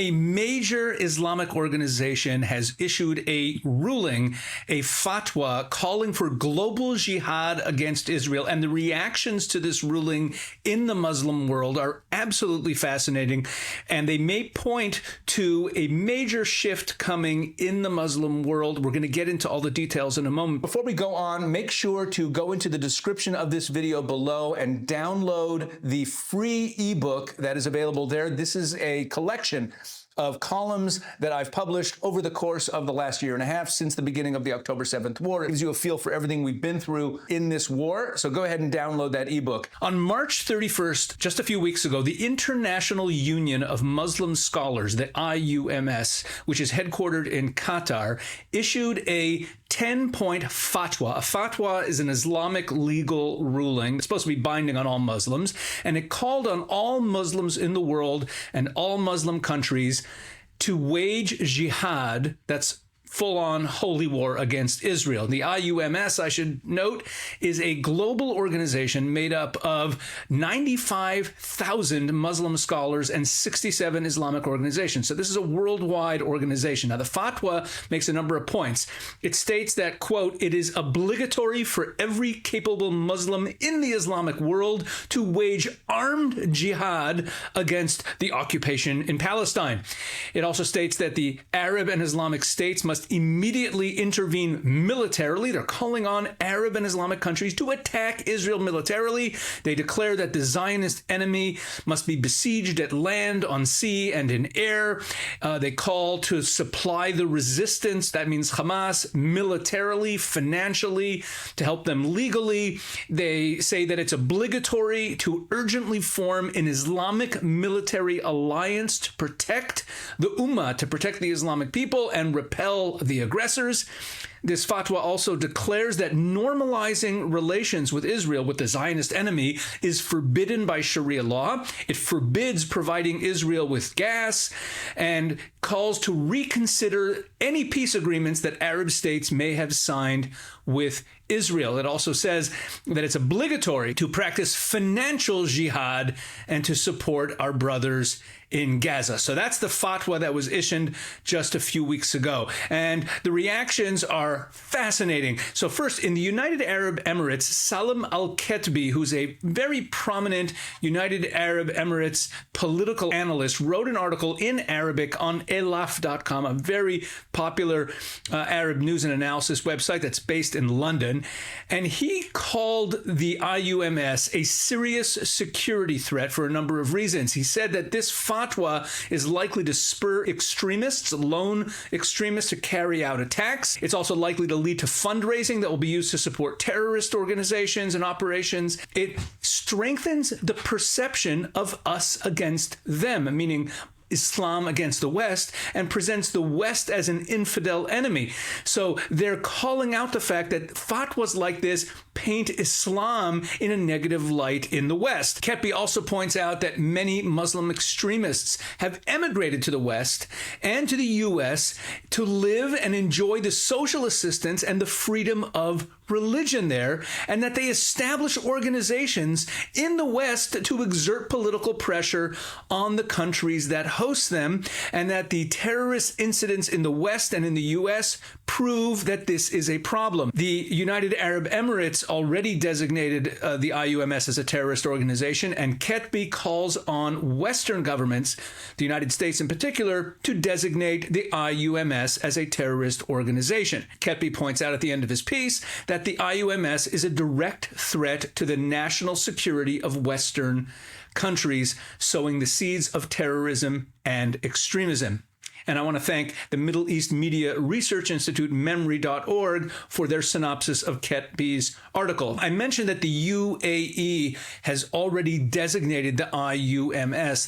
A major Islamic organization has issued a ruling, a fatwa, calling for global jihad against Israel. And the reactions to this ruling in the Muslim world are absolutely fascinating. And they may point to a major shift coming in the Muslim world. We're going to get into all the details in a moment. Before we go on, make sure to go into the description of this video below and download the free ebook that is available there. This is a collection of columns that I've published over the course of the last year and a half since the beginning of the October 7th war. It gives you a feel for everything we've been through in this war. So go ahead and download that ebook. On March 31st, just a few weeks ago, the International Union of Muslim Scholars, the IUMS, which is headquartered in Qatar, issued a 10-point fatwa. A fatwa is an Islamic legal ruling. It's supposed to be binding on all Muslims, and it called on all Muslims in the world and all Muslim countries to wage jihad, that's full-on holy war against Israel. The IUMS, I should note, is a global organization made up of 95,000 Muslim scholars and 67 Islamic organizations. So this is a worldwide organization. Now, the fatwa makes a number of points. It states that, quote, it is obligatory for every capable Muslim in the Islamic world to wage armed jihad against the occupation in Palestine. It also states that the Arab and Islamic states must immediately intervene militarily. They're calling on Arab and Islamic countries to attack Israel militarily. They declare that the Zionist enemy must be besieged at land, on sea, and in air. They call to supply the resistance, that means Hamas, militarily, financially, to help them legally. They say that it's obligatory to urgently form an Islamic military alliance to protect the Ummah, to protect the Islamic people and repel the aggressors. This fatwa also declares that normalizing relations with Israel, with the Zionist enemy, is forbidden by Sharia law. It forbids providing Israel with gas and calls to reconsider any peace agreements that Arab states may have signed with Israel. It also says that it's obligatory to practice financial jihad and to support our brothers in Gaza. So that's the fatwa that was issued just a few weeks ago. And the reactions are fascinating. So first, in the United Arab Emirates, Salam al-Ketbi, who's a very prominent United Arab Emirates political analyst, wrote an article in Arabic on elaf.com, a very popular Arab news and analysis website that's based in London. And he called the IUMS a serious security threat for a number of reasons. He said that this fatwa is likely to spur extremists, lone extremists, to carry out attacks. It's also likely to lead to fundraising that will be used to support terrorist organizations and operations. It strengthens the perception of us against them, meaning Islam against the West, and presents the West as an infidel enemy. So they're calling out the fact that fatwas like this paint Islam in a negative light in the West. Ketbi also points out that many Muslim extremists have emigrated to the West and to the U.S. to live and enjoy the social assistance and the freedom of religion there, and that they establish organizations in the West to exert political pressure on the countries that host them, and that the terrorist incidents in the West and in the U.S. prove that this is a problem. The United Arab Emirates already designated the IUMS as a terrorist organization, and Ketbi calls on Western governments, the United States in particular, to designate the IUMS as a terrorist organization. Ketbi points out at the end of his piece that the IUMS is a direct threat to the national security of Western countries, sowing the seeds of terrorism and extremism. And I want to thank the Middle East Media Research Institute, memory.org, for their synopsis of Ketbi's article. I mentioned that the UAE has already designated the IUMS,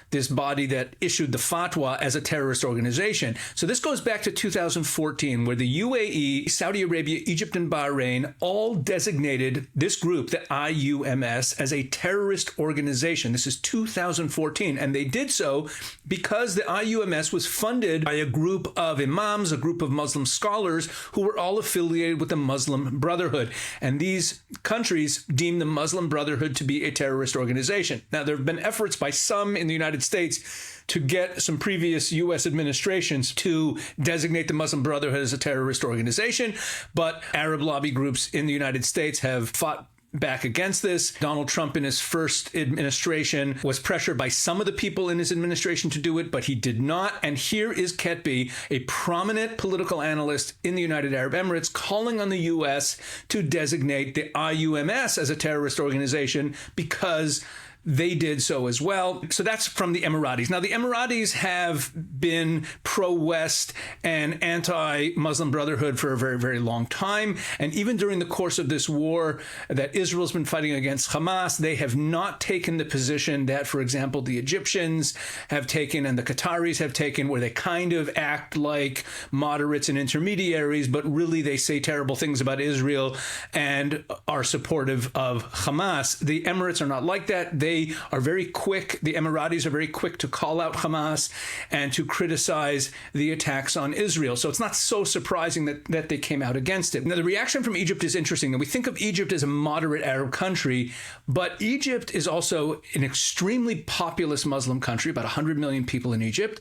this body that issued the fatwa, as a terrorist organization. So this goes back to 2014, where the UAE, Saudi Arabia, Egypt, and Bahrain all designated this group, the IUMS, as a terrorist organization. This is 2014, and they did so because the IUMS was funded by a group of imams, a group of Muslim scholars who were all affiliated with the Muslim Brotherhood. And these countries deemed the Muslim Brotherhood to be a terrorist organization. Now, there have been efforts by some in the United United States to get some previous U.S. administrations to designate the Muslim Brotherhood as a terrorist organization. But Arab lobby groups in the United States have fought back against this. Donald Trump in his first administration was pressured by some of the people in his administration to do it, but he did not. And here is Ketby, a prominent political analyst in the United Arab Emirates, calling on the U.S. to designate the IUMS as a terrorist organization because they did so as well. So that's from the Emiratis. Now, the Emiratis have been pro-West and anti-Muslim Brotherhood for a very, very long time. And even during the course of this war that Israel's been fighting against Hamas, they have not taken the position that, for example, the Egyptians have taken and the Qataris have taken, where they kind of act like moderates and intermediaries, but really they say terrible things about Israel and are supportive of Hamas. The Emirates are not like that. They are very quick, the Emiratis are very quick to call out Hamas and to criticize the attacks on Israel. So it's not so surprising that they came out against it. Now, the reaction from Egypt is interesting. Now, we think of Egypt as a moderate Arab country, but Egypt is also an extremely populous Muslim country, about 100 million people in Egypt.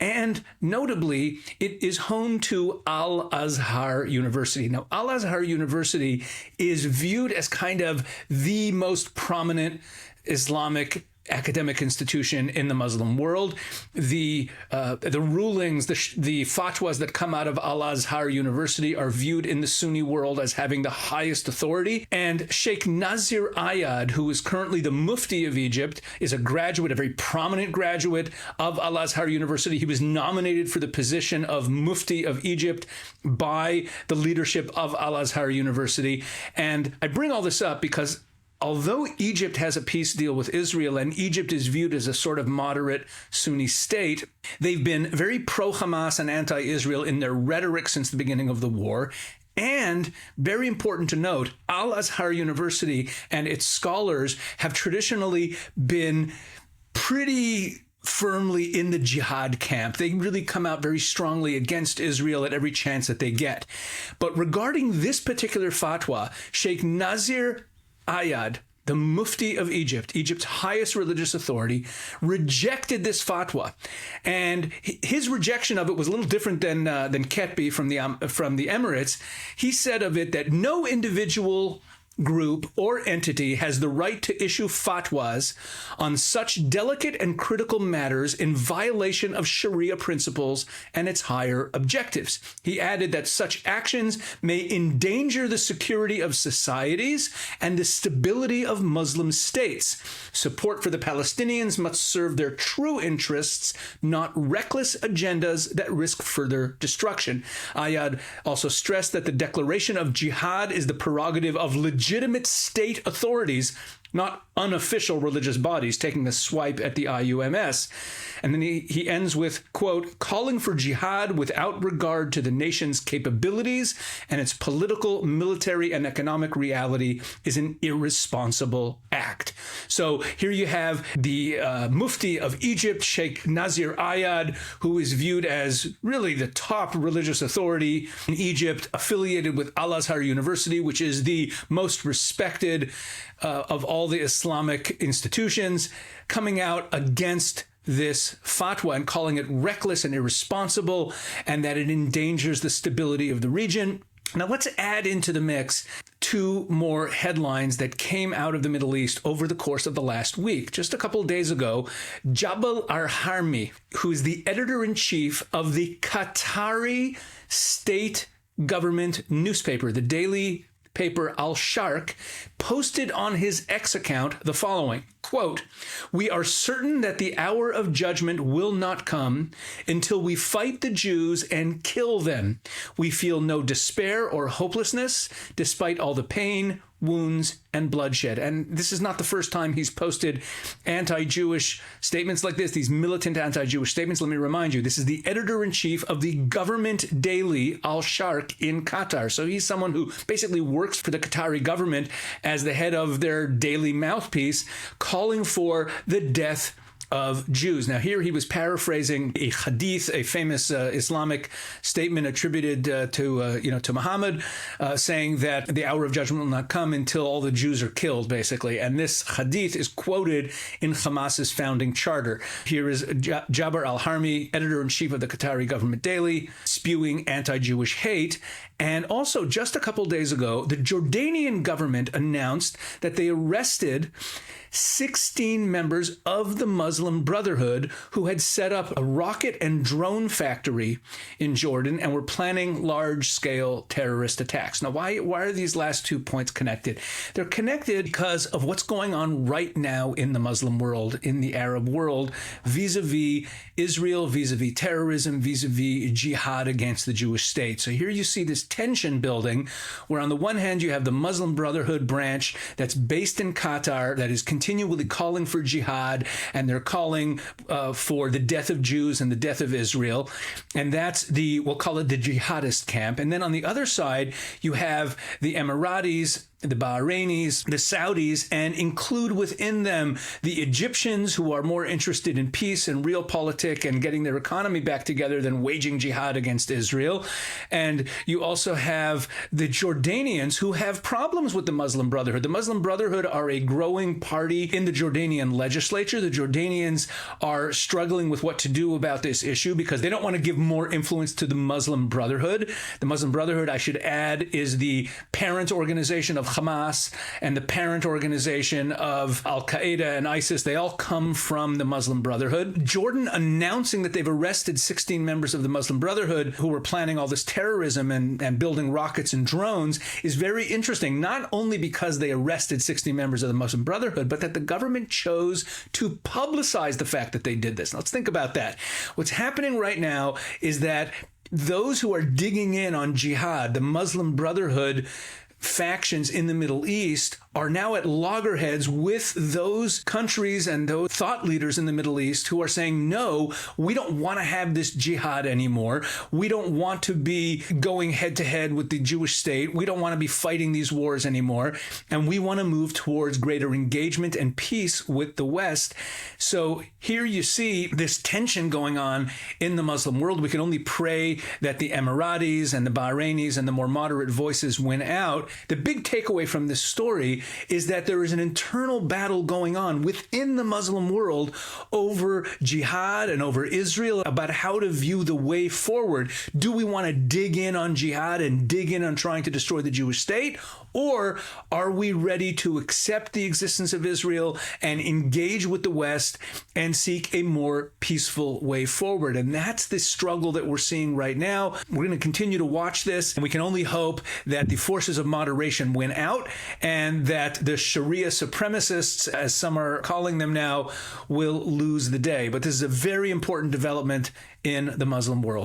And notably, it is home to Al-Azhar University. Now, Al-Azhar University is viewed as kind of the most prominent Islamic academic institution in the Muslim world. The rulings, the fatwas that come out of Al-Azhar University are viewed in the Sunni world as having the highest authority. And Sheikh Nazir Ayad, who is currently the Mufti of Egypt, is a graduate, a very prominent graduate of Al-Azhar University. He was nominated for the position of Mufti of Egypt by the leadership of Al-Azhar University. And I bring all this up because although Egypt has a peace deal with Israel and Egypt is viewed as a sort of moderate Sunni state, they've been very pro-Hamas and anti-Israel in their rhetoric since the beginning of the war. And very important to note, Al-Azhar University and its scholars have traditionally been pretty firmly in the jihad camp. They really come out very strongly against Israel at every chance that they get. But regarding this particular fatwa, Sheikh Nazir Ayad, the Mufti of Egypt, Egypt's highest religious authority, rejected this fatwa. And his rejection of it was a little different than Ketby from the Emirates. He said of it that no individual group or entity has the right to issue fatwas on such delicate and critical matters in violation of Sharia principles and its higher objectives. He added that such actions may endanger the security of societies and the stability of Muslim states. Support for the Palestinians must serve their true interests, not reckless agendas that risk further destruction. Ayad also stressed that the declaration of jihad is the prerogative of legitimate state authorities, not unofficial religious bodies, taking a swipe at the IUMS. And then he ends with, quote, calling for jihad without regard to the nation's capabilities and its political, military, and economic reality is an irresponsible act. So here you have the Mufti of Egypt, Sheikh Nazir Ayad, who is viewed as really the top religious authority in Egypt, affiliated with Al-Azhar University, which is the most respected of all the Islamic institutions, coming out against this fatwa and calling it reckless and irresponsible, and that it endangers the stability of the region. Now let's add into the mix two more headlines that came out of the Middle East over the course of the last week. Just a couple of days ago, Jabal Arharmi, who is the editor-in-chief of the Qatari state government newspaper, the daily paper Al-Sharq, posted on his X account the following, quote, "We are certain that the hour of judgment will not come until we fight the Jews and kill them. We feel no despair or hopelessness despite all the pain, wounds, and bloodshed." And this is not the first time he's posted anti-Jewish statements like this, these militant anti-Jewish statements. Let me remind you, this is the editor-in-chief of the government daily Al-Sharq in Qatar. So he's someone who basically works for the Qatari government as the head of their daily mouthpiece, calling for the death of Jews. Now, here he was paraphrasing a hadith, a famous Islamic statement attributed to Muhammad, saying that the hour of judgment will not come until all the Jews are killed, basically. And this hadith is quoted in Hamas's founding charter. Here is Jabir al-Harmi, editor-in-chief of the Qatari government daily, spewing anti-Jewish hate. And also, just a couple days ago, the Jordanian government announced that they arrested 16 members of the Muslim Brotherhood who had set up a rocket and drone factory in Jordan and were planning large-scale terrorist attacks. Now, why are these last 2 points connected? They're connected because of what's going on right now in the Muslim world, in the Arab world, vis-a-vis Israel, vis-a-vis terrorism, vis-a-vis jihad against the Jewish state. So here you see this tension building where on the one hand you have the Muslim Brotherhood branch that's based in Qatar that is continually calling for jihad, and they're calling for the death of Jews and the death of Israel. And that's we'll call it the jihadist camp. And then on the other side, you have the Emiratis, the Bahrainis, the Saudis, and include within them the Egyptians, who are more interested in peace and realpolitik and getting their economy back together than waging jihad against Israel. And you also have the Jordanians, who have problems with the Muslim Brotherhood. The Muslim Brotherhood are a growing party in the Jordanian legislature. The Jordanians are struggling with what to do about this issue because they don't want to give more influence to the Muslim Brotherhood. The Muslim Brotherhood, I should add, is the parent organization of Hamas and the parent organization of Al-Qaeda and ISIS. They all come from the Muslim Brotherhood. Jordan announcing that they've arrested 16 members of the Muslim Brotherhood who were planning all this terrorism and building rockets and drones is very interesting, not only because they arrested 16 members of the Muslim Brotherhood, but that the government chose to publicize the fact that they did this. Now, let's think about that. What's happening right now is that those who are digging in on jihad, the Muslim Brotherhood factions in the Middle East, are now at loggerheads with those countries and those thought leaders in the Middle East who are saying, no, we don't want to have this jihad anymore. We don't want to be going head to head with the Jewish state. We don't want to be fighting these wars anymore. And we want to move towards greater engagement and peace with the West. So here you see this tension going on in the Muslim world. We can only pray that the Emiratis and the Bahrainis and the more moderate voices win out. The big takeaway from this story is that there is an internal battle going on within the Muslim world over jihad and over Israel about how to view the way forward. Do we want to dig in on jihad and dig in on trying to destroy the Jewish state? Or are we ready to accept the existence of Israel and engage with the West and seek a more peaceful way forward? And that's the struggle that we're seeing right now. We're going to continue to watch this, and we can only hope that the forces of moderation win out and that the Sharia supremacists, as some are calling them now, will lose the day. But this is a very important development in the Muslim world.